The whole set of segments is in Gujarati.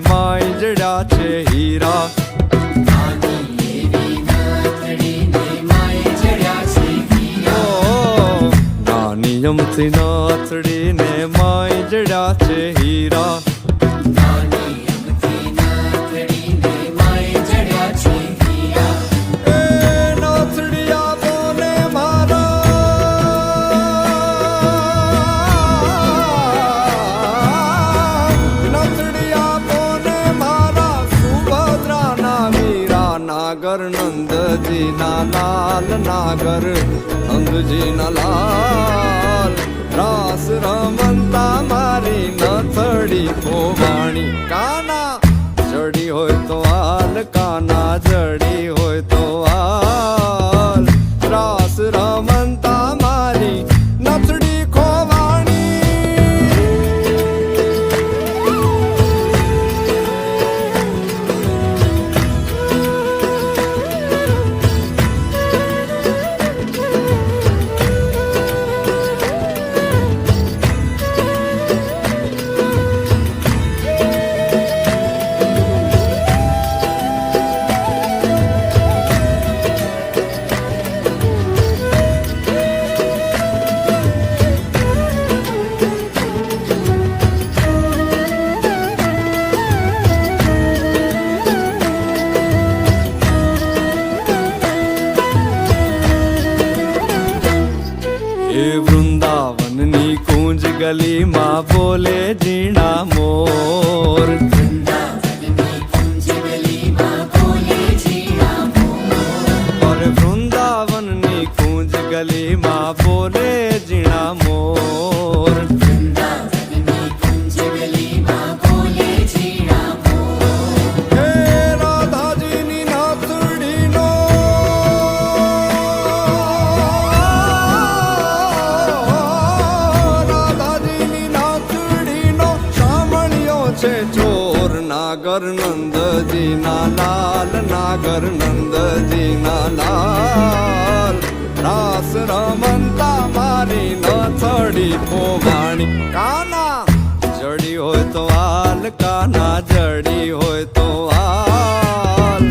માય જડ્યા છે હીરા. નિયમથી નાથડીને માય જડ્યા છે હીરા. નાગર નંદજી ના લાલ, નાગર નંદજી ના લાલ. રાસ રમતા મારી નથડી ખોવાણી. કાના જડી હોય તો હાલ, કાના જડી હોય તો હાલ. રાસ રમતા મારી નથડી ખોવાણી. એ વૃંદાવનની કુંજ ગલીમાં બોલે ઝીણા મોર. અરે વૃંદાવનની કુંજ ગલીમાં બોલે ઝીણા મોર. ચોર નાગર નંદજી ના લાલ, નાગર નંદજી ના લાલ. રાસ રમતા મારી નથડી ખોવાણી. કાના જડી હોય તો હાલ, કાના જડી હોય તો હાલ.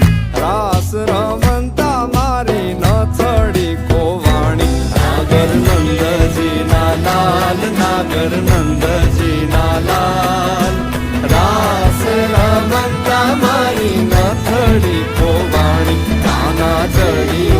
રાસ રમતા મારી નથડી ખોવાણી. નાગર નંદજી ના લાલ, નાગર નંદજી ના લાલ. રાસ રમતા મારી નથડી ખોવાણી. કાના જડી